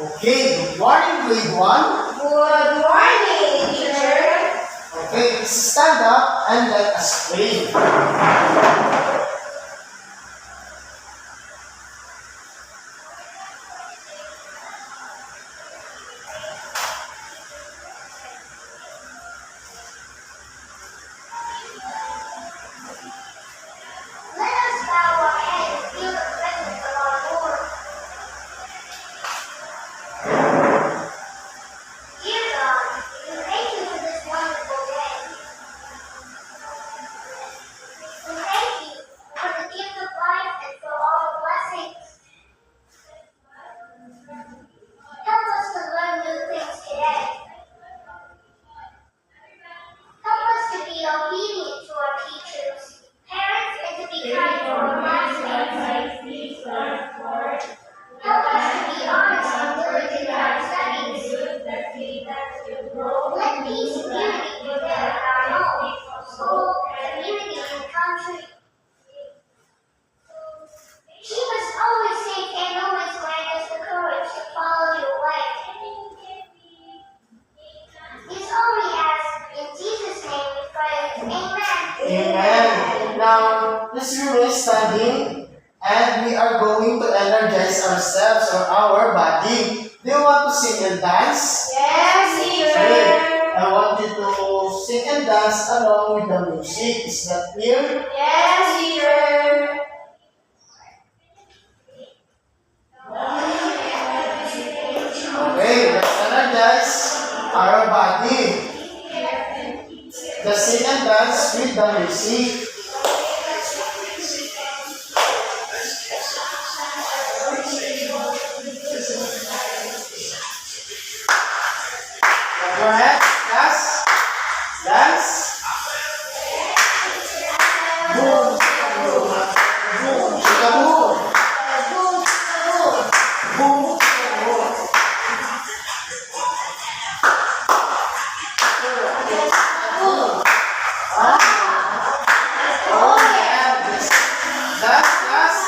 Okay, good morning, grade 1. Good morning, teacher. Okay, stand up and let us pray. Let us bow our heads and feel the presence of our Lord. Dear God, we thank you for this wonderful day. We thank you for the gift of life and for all the blessings. Help us to learn new things today. Help us to be obedient to our teachers, parents, and to be kind to our classmates. Help us to be honest and diligent in our studies. Let peace and unity prevail in our home, school, community, and country. Keep us always safe and always grant us the courage to follow your way. This all we ask in Jesus' name we pray. Amen. Amen. Now, let's remain standing and we are going to energize ourselves or our body. Do you want to sing and dance? Yes, Okay. I want you to sing and dance along with the music. Is that clear? Yes, teacher. Okay, let's energize our body. Just sing and dance with the music. Clap your hands, class. Dance. Boom. Boom. Boom. Boom. Boom. Oh yeah. Dance, class.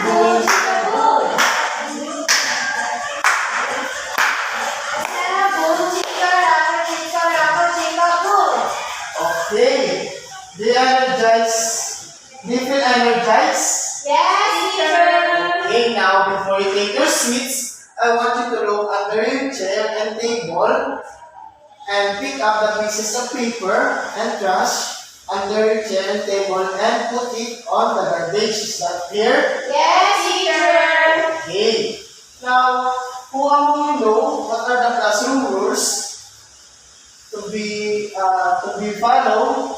Boom. Okay. Do you energize? Do you feel energized? Yes, teacher. Okay, now before you take your seats, I want you to look under your chair and table and pick up the pieces of paper and trash under your chair and table and put it on the garbage. Is that clear? Yes, teacher. Okay. Now, who among you know what are the classroom rules to be followed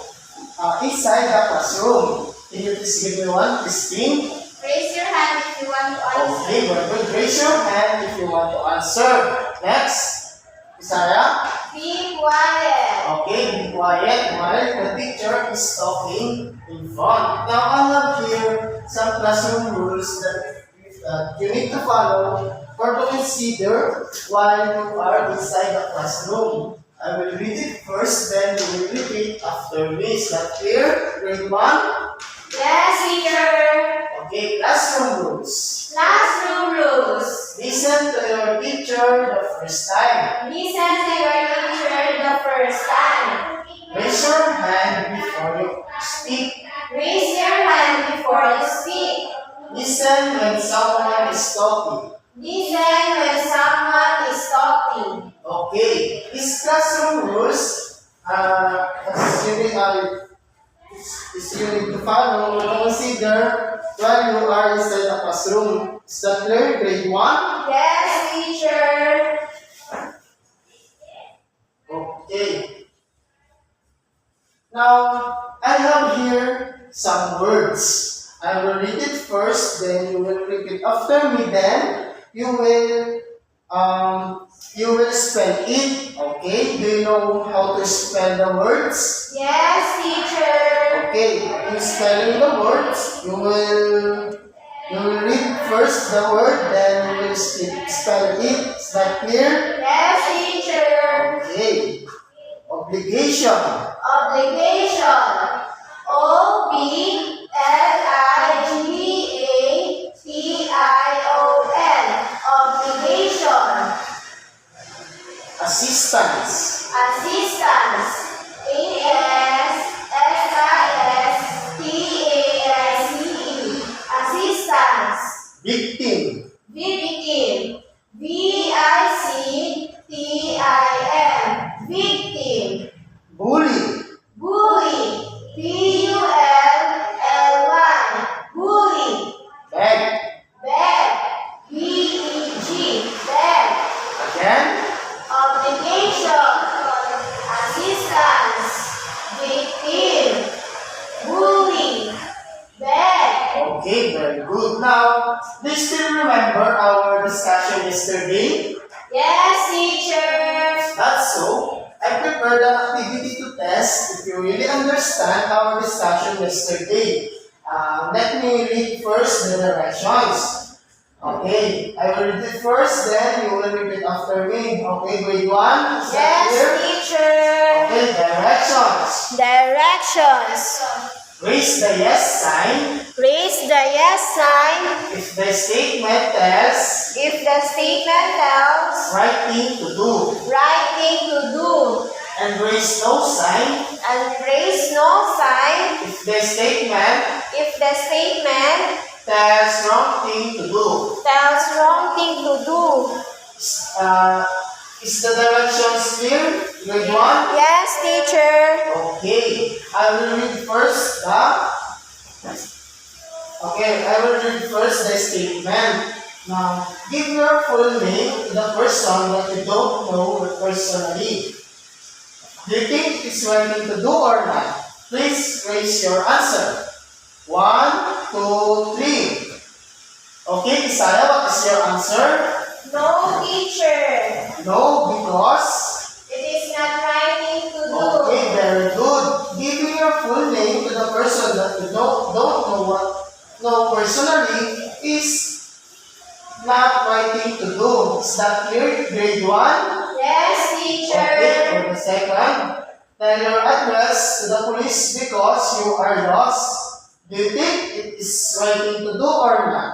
inside the classroom? Can you please give me one, Christine? Raise your hand if you want to answer. Okay, very good. Raise your hand if you want to answer. Next, Isaiah. Be quiet. Okay, be quiet while the teacher is talking in front. Now, I have here some classroom rules that you need to follow or to consider while you are inside the classroom. I will read it first, then you will repeat after me. Is that clear? Grade 1? Yes, teacher. Okay, classroom rules. Classroom rules. Listen to your teacher the first time. Listen to your teacher the first time. Raise your hand before you speak. Raise your hand before you speak. Listen when someone is talking. Listen when someone is talking. Okay, these classroom rules is you need to follow or consider while you are inside the classroom. Is that clear? Grade 1? Yes, teacher. Okay. Now, I have here some words. I will read it first, then you will repeat after me, then you will spell it. Okay? Do you know how to spell the words? Yes, teacher. Okay, in spelling the words, you will read first the word, then you will spell it. Is that clear? Yes, teacher. Okay. Obligation. Obligation. O-B-L-I-G-A-T Victim. Victim. V-I-C-T-I-M. Victim. Bully. Bully. B-U-L-L-Y. Bully. Beg. Beg. B-E-G. Beg. Again. Obligation. Assistance. Victim. Bully. Beg. Okay, very good. Now, do you still remember our discussion yesterday? Yes, teacher. That's so. I prepared an activity to test if you really understand our discussion yesterday. Let me read first the directions. Okay, I will read it first, then you will read it after me. Okay, grade 1. Is that clear? Yes, teacher. Okay, directions. Directions. Raise the yes sign Raise the yes sign if the statement tells if the statement tells right thing to do, right thing to do, and raise no sign and raise no sign if the statement if the statement tells wrong thing to do. tells wrong thing to do. Is the directions clear? Grade 1? Yes, teacher. Okay, I will read first the statement. Now, give your full name to the person that you don't know personally. Do you think it is right thing to do or not? Please raise your answer. 1, 2, 3. Okay, Isaiah, what is your answer? No, teacher. No, because. It is not right thing to do. Okay, very good. Giving your full name to the person that you don't know personally is not right thing to do. Is that clear? Grade 1? Yes, teacher. Okay, for the second, tell your address to the police because you are lost. Do you think it is right thing to do or not?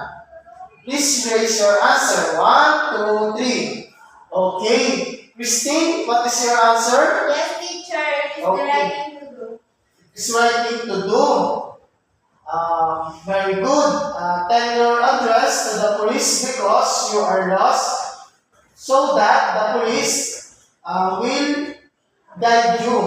Please raise your answer. 1, 2, 3. Okay. Christine, what is your answer? Yes, teacher. It is the Okay. right thing to do. It's right thing to do. Very good. Tell your address to the police because you are lost, so that the police will guide you.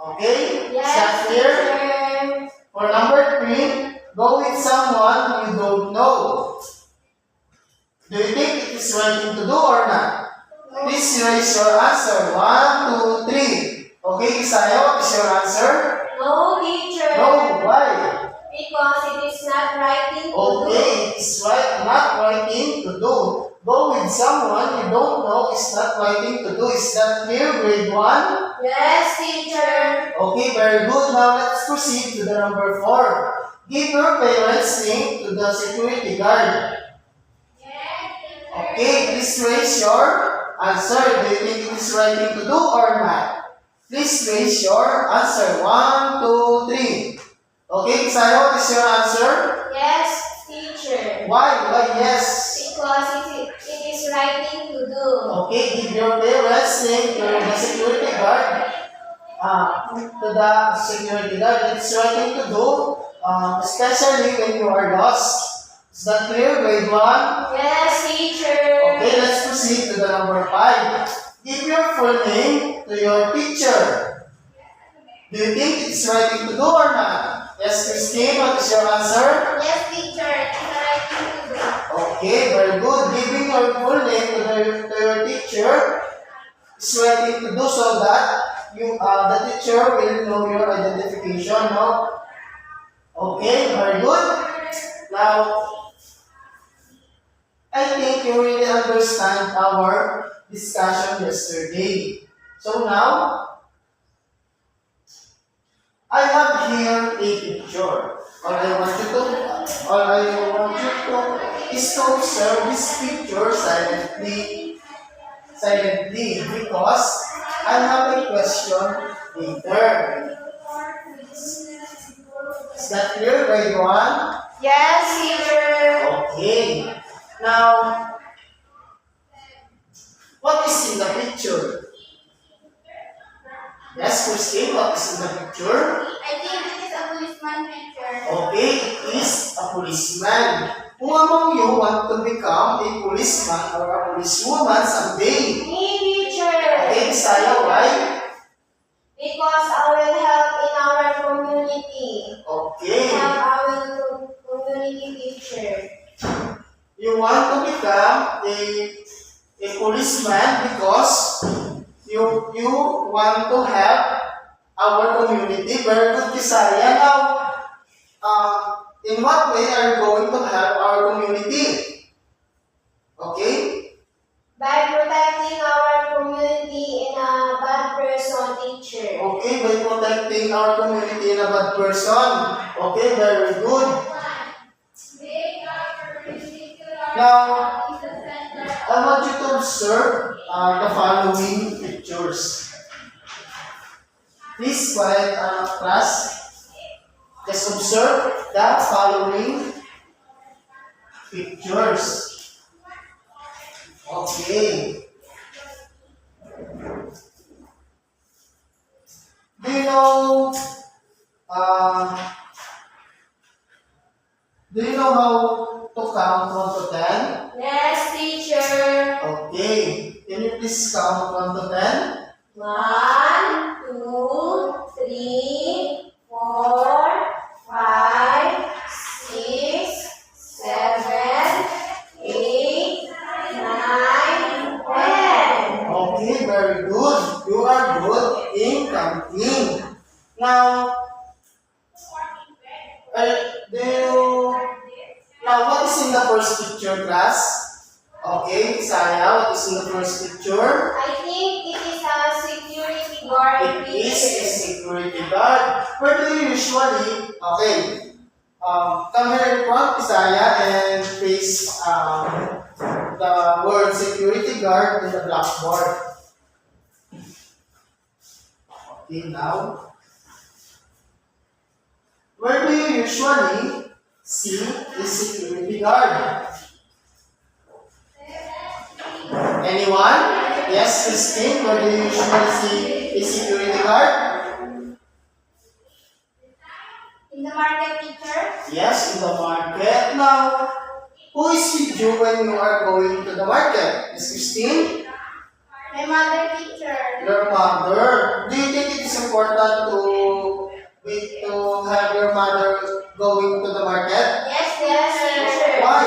Okay? Is that Yes, clear? teacher. For number 3, go with someone you don't know. Do you think it is right thing to do or not? Please raise your answer. 1, 2, 3. Okay, Isaiah, what is your answer? No, teacher. No, why? Because it is not right thing to do. Okay, it's not right thing to do. Go with someone you don't know is not right thing to do. Is that clear, grade 1? Yes, teacher. Okay, very good. Now let's proceed to the number 4. Give your parents' name to the security guard. Okay, please raise your answer. Do you think it is right thing to do or not? Please raise your answer. 1, 2, 3. Okay, Isaiah, what is your answer? Yes, teacher. Why? Why yes? Because it is right thing to do. Okay, give your parents' name to the security guard. It's right thing to do, especially when you are lost. Is that clear, grade 1? Yes, teacher. Okay, let's proceed to the number 5. Give your full name to your teacher. Do you think it's right thing to do or not? Yes, Christine, what is your answer? Yes, teacher. It is the right thing to do. Okay, very good. Giving your full name to your teacher is right thing to do so that the teacher will know your identification. No? Okay, very good. Now, I think you really understand our discussion yesterday. So now, I have here a picture. All I want you to is to observe this picture silently because I have a question later. Is that clear, grade 1? Yes, teacher. Okay. Now, what is in the picture? Yes, Christine, what is in the picture? I think it is a policeman picture. Okay, it is a policeman. Who among you woman someday. Me, teacher. Okay, Bisaya, why? Because I will help in our community. Okay. Help our community teacher. You want to become a policeman because you want to help our community. Very good, Bisaya. Now, in what way are you going to help our community? Okay? By protecting our community in a bad person, teacher. Okay, by protecting our community in a bad person. Okay, very good. Now, I want you to observe the following pictures. Please, quiet class. Just observe the following pictures. Okay. Do you know how to count 1 to 10? Yes, teacher. Okay. Can you please count 1 to 10? 1, 2, 3, 4, 5, 6, 7, 8, 9, 10. Okay, very good. You are good in counting. Now, what is in the first picture, class? Okay, Saya, what is in the first picture? I think it is a security guard. It is a security guard. Where do you usually, okay, come here in front, Isaiah, and face the word security guard in the blackboard. Okay, now, where do you usually see a security guard? Anyone? Yes, Christine, where do you usually see a security guard? In the market, teacher? Yes, in the market. Now, who is with you when you are going to the market? Miss Christine? My mother, teacher. Your mother. Do you think it is important to have your mother going to the market? Yes, teacher. Why?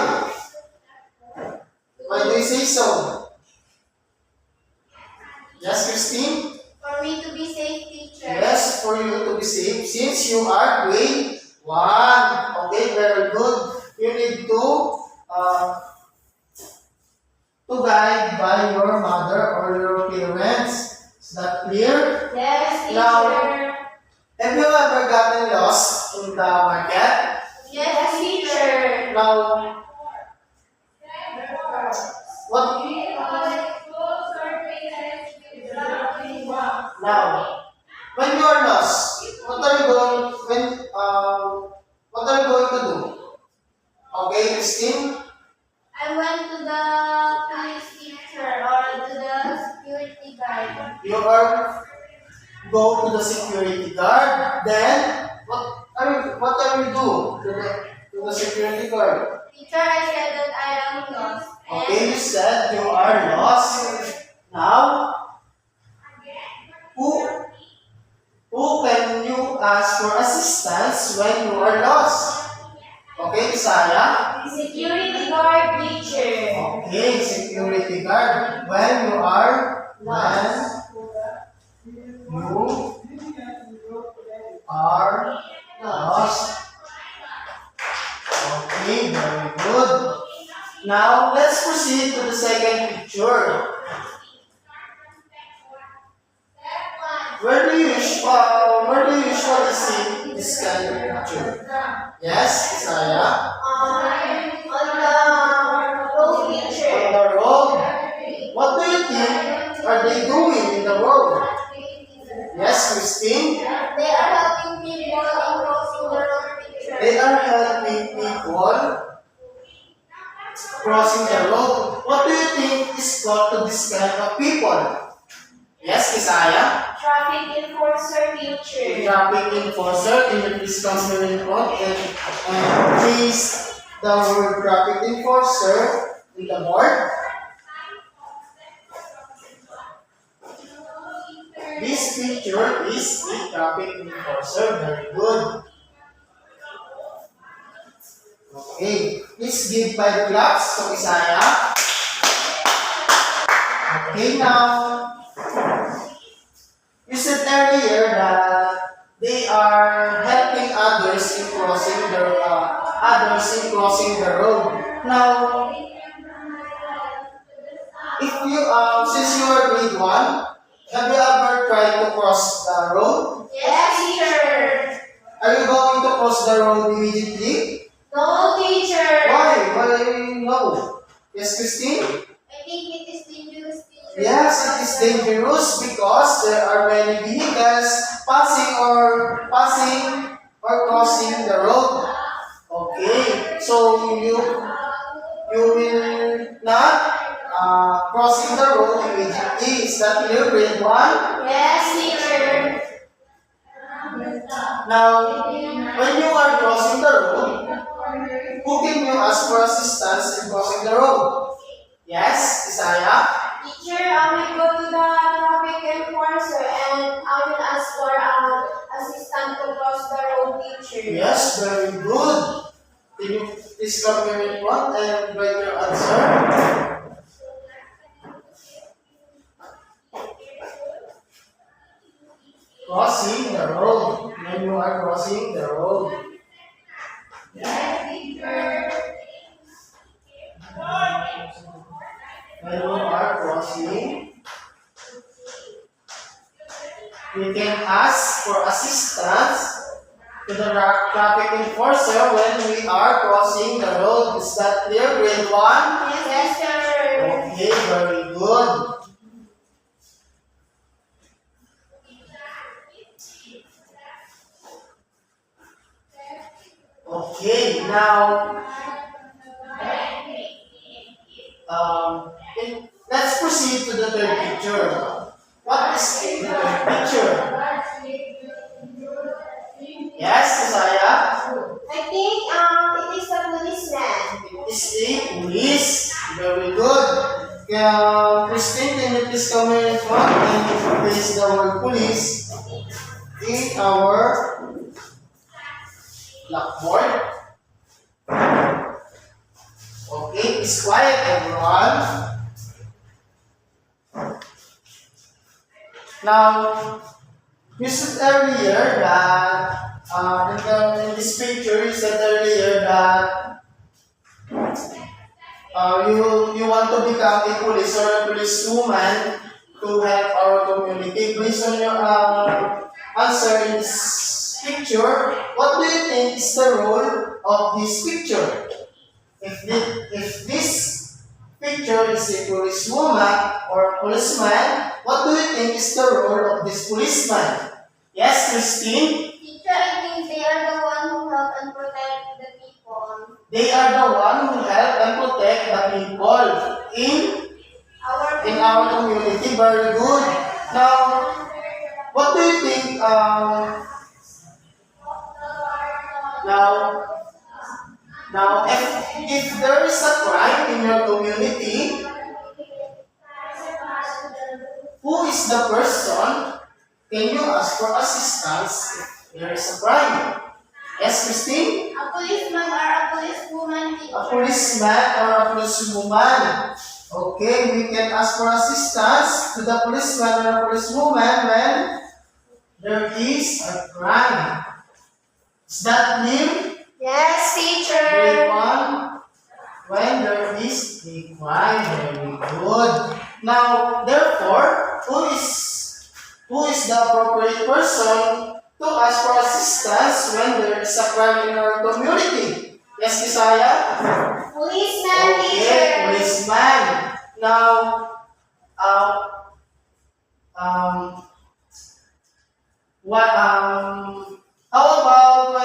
Why do you say so? Yes, Christine? For me to be safe, teacher. Yes, for you to be safe. Since you are grade 1. Okay, very good. You need to guide by your mother or your parents. Is that clear? Yes, teacher. Now, have you ever gotten lost in the market? Yes, teacher. Now, what? Now, when you are lost, what are you going to do? Okay, Christine? I went to the police teacher or to the security guard. You are go to the security guard. Then what are you do to the security guard? Teacher, I said that I am lost. Okay, you said you are lost. Now, who can you ask for assistance when you are lost? Okay, Isaiah? Security guard, teacher. Okay, security guard. When you are lost. Okay, very good. Now, let's proceed to the second picture. Where do you usually see this kind of picture? Yes, Isaiah? On the road, teacher. On the road. What do you think are they doing in the road? Yes, Christine? They are helping people in crossing the road, teacher. They are helping people crossing the road. What do you think is called to this kind of people? Yes, Isaiah? Traffic enforcer, teacher. Traffic enforcer. Can you please come here in front and place the word traffic enforcer in the board? This picture is a traffic enforcer. Very good. Okay. Please give 5 claps to Isaiah. Okay, now, you said earlier that they are helping others in crossing the road. Now, if you since you are grade 1, have you ever tried to cross the road? Yes, teacher. Are you going to cross the road immediately? No, teacher. Why? Why no? Yes, Christine? I think it is dangerous, teacher. Yes, it is dangerous because there are many vehicles passing or crossing the road. Okay, so you will not crossing the road immediately. Is that clear, grade 1? Yes, teacher. Now, when you are crossing the road, who can you ask for assistance in crossing the road? Yes, Isaiah? Teacher, I will go to the traffic enforcer and I will ask for an assistant to cross the road, teacher. Yes, very good. Can you please come here in front and write your answer? Crossing the road. When you are crossing the road. Yes, teacher. When you are crossing, you can ask for assistance to the traffic enforcer when we are crossing the road. Is that clear, grade 1? Yes, sir. Okay, very good. Okay, now let's proceed to the third picture. What is the third picture? Yes, Isaiah? I think it is a policeman. It is a police. Very good. Christine, can you please come here in front and place the word police in our blackboard? Okay, it's quiet, everyone. Now, you said earlier that in this picture, you said earlier that you want to become a police or a policewoman to help our community. Based on your answer in this picture, what do you think is the role of this picture? If this picture is a policewoman or policeman, what do you think is the role of this policeman? Yes, Christine? Teacher, I think they are the one who help and protect the people. They are the one who help and protect the people in our community. Very good. Now, what do you think? Now, if there is a crime in your community, who is the person? Can you ask for assistance if there is a crime? Yes, Christine? A policeman or a policewoman, teacher. A policeman or a policewoman. Okay, we can ask for assistance to the policeman or a policewoman when there is a crime. Is that clear? Yes, Grade teacher. 1, when there is a crime. Very good. Now, therefore, who is the appropriate person to ask for assistance when there is a crime in our community? Yes, Isaiah? Policeman, Okay, teacher. policeman. Now, how about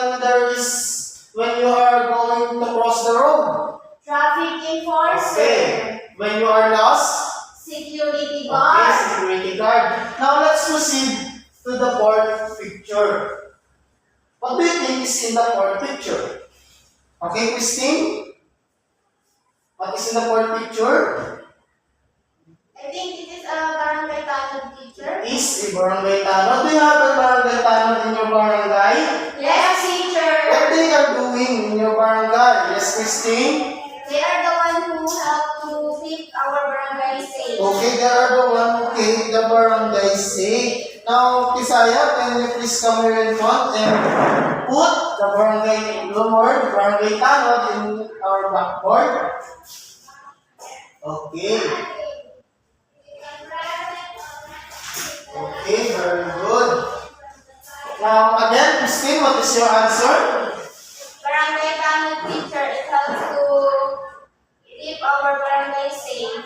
when you are going to cross the road? Traffic enforcer. Okay. When you are lost? Security Okay, guard. security guard. Now let's proceed to the fourth picture. What do you think is in the fourth picture? Okay, Christine? What is in the fourth picture? I think it is a barangay tanod, teacher. Is a barangay tanod. Do you have a barangay tanod in your barangay? Yes, teacher. What they are doing in your barangay? Yes, Christine? They are the one who help to keep our barangay safe. Okay, they are the one who keep the barangay safe. Now, Kisaya, can you please come here in front and put the barangay word, barangay tanod in our blackboard? Okay. Okay, very good. Now, again, Christine, what is your answer? Barangay tanod, teacher, it helps to keep our barangay safe.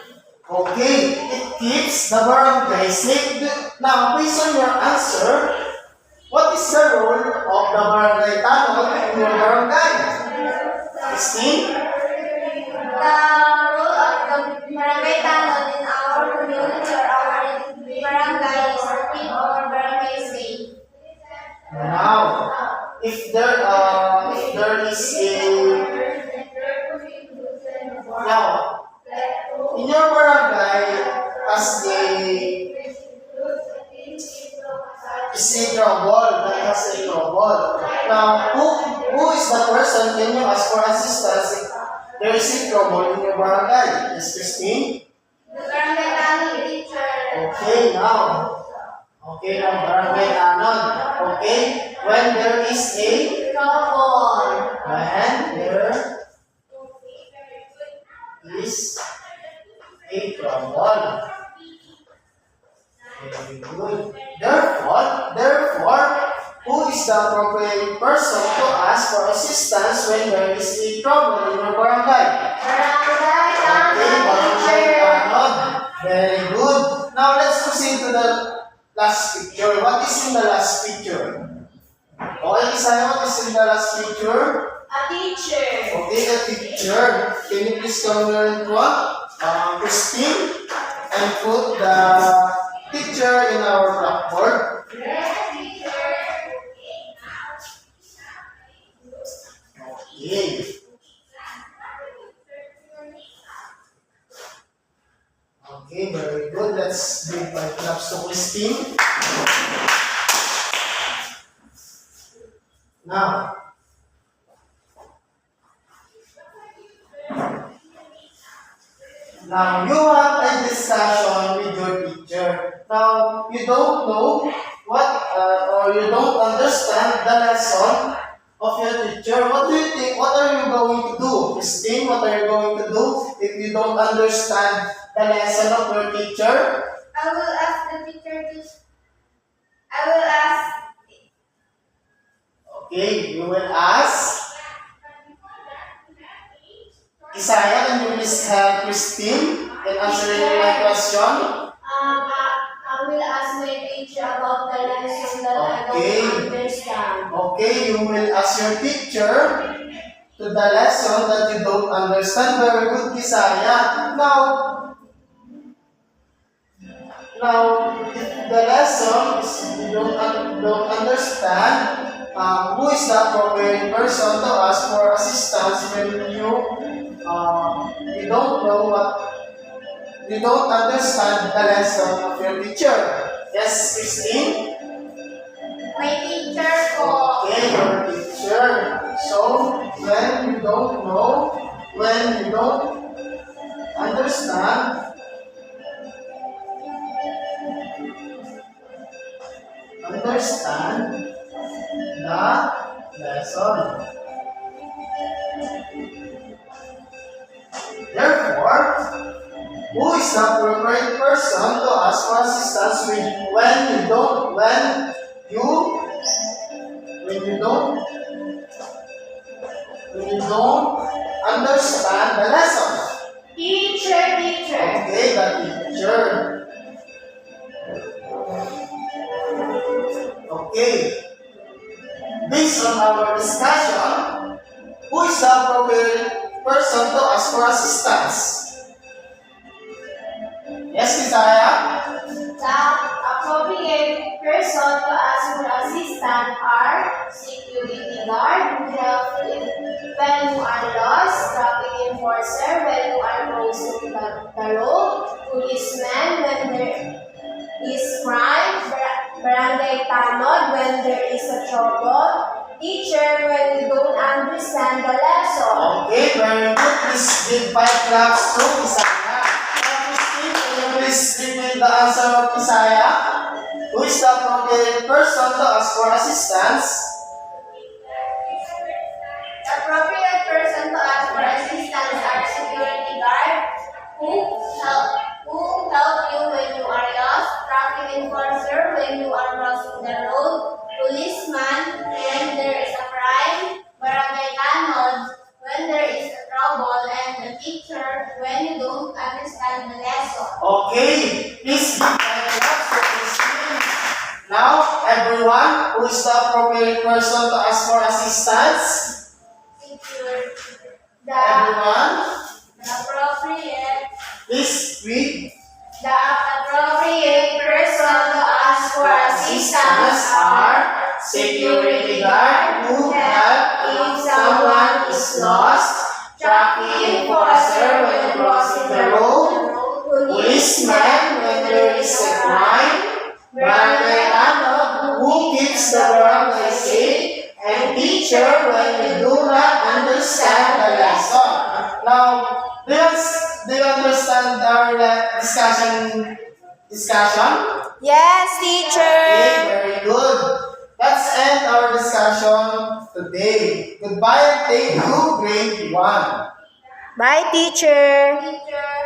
Okay, it keeps the barangay safe. Now, based on your answer, what is the role of the barangay tanod in your barangay? Christine? The role of the barangay tanod in our community or our barangay is to keep our barangay safe. Now, if there is a now in your barangay as the is a trouble that has a trouble. Now, who is the person? Can you ask for assistance if there is a trouble in your barangay? Yes, Christine. The barangay tanod, teacher. Okay, now. Okay, now barangay tanod. Okay, when there is a Trouble. when there is a trouble. Very good. Therefore, who is the appropriate person to ask for assistance when there is a trouble in your barangay? Barangay Okay, tanod, barangay teacher. tanod. Very good. Now let's proceed to the last picture. What is in the last picture? Okay, Isaiah, what is in the last picture? A teacher. Okay, the picture. Can you please come here and put Christine and put the picture in our blackboard? Yes, teacher. Okay. Okay, very good. Let's give 5 claps to Christine. Now, you have a discussion with your teacher. Now, you don't know what or you don't understand the lesson of your teacher. What do you think? What are you going to do? Christine, what are you going to do if you don't understand the lesson of your teacher? I will ask the teacher to. I will ask. Okay, you will ask. Isaiah, can you please help Christine in answering my question? I will ask my teacher about the lesson that I Okay. don't understand. Okay, you will ask your teacher to the lesson that you don't understand. Very good, Kisaya. Now, if the lesson is you don't understand, who is the appropriate person to ask for assistance when you don't know you don't understand the lesson of your teacher? Yes, Christine? My teacher po. Okay, your teacher. So, when you don't know, when you don't understand the lesson. Therefore, who is the appropriate person to ask for assistance when you don't understand the lesson? Teacher. Okay, the teacher. Okay. Based on our discussion, who is the appropriate person to ask for assistance? Yes, Isaiah? The appropriate person to ask for assistance are security guard who help when you are lost, traffic enforcer when you are crossing the road, policeman when there is crime, Barangay Tanod when there is a trouble. Teacher, when you don't understand the lesson. Okay, very good. Please give 5 claps to Isaiah. Now, Christine, can you please repeat the answer of Isaiah? Who is the appropriate person to ask for assistance? The appropriate person to ask for assistance are security guard who help you when you are lost, traffic enforcer when you are crossing the road, policeman when there is a crime, barangay tanod when there is a trouble, and the teacher when you don't understand the lesson. Okay, please give 5 claps to Christine. Now, everyone, who is the appropriate person to ask for assistance? The Everyone, appropriate please read. The appropriate person to ask for assistance are security guard who help if someone is lost, traffic enforcer when crossing the road, policeman when there is a crime, barangay tanod who keeps the barangay safe, and teacher when you do not understand the lesson. Now, do you understand our discussion? Yes, Okay, teacher. very good. Let's end our discussion today. Goodbye and thank you, grade 1. Bye, teacher. Teacher.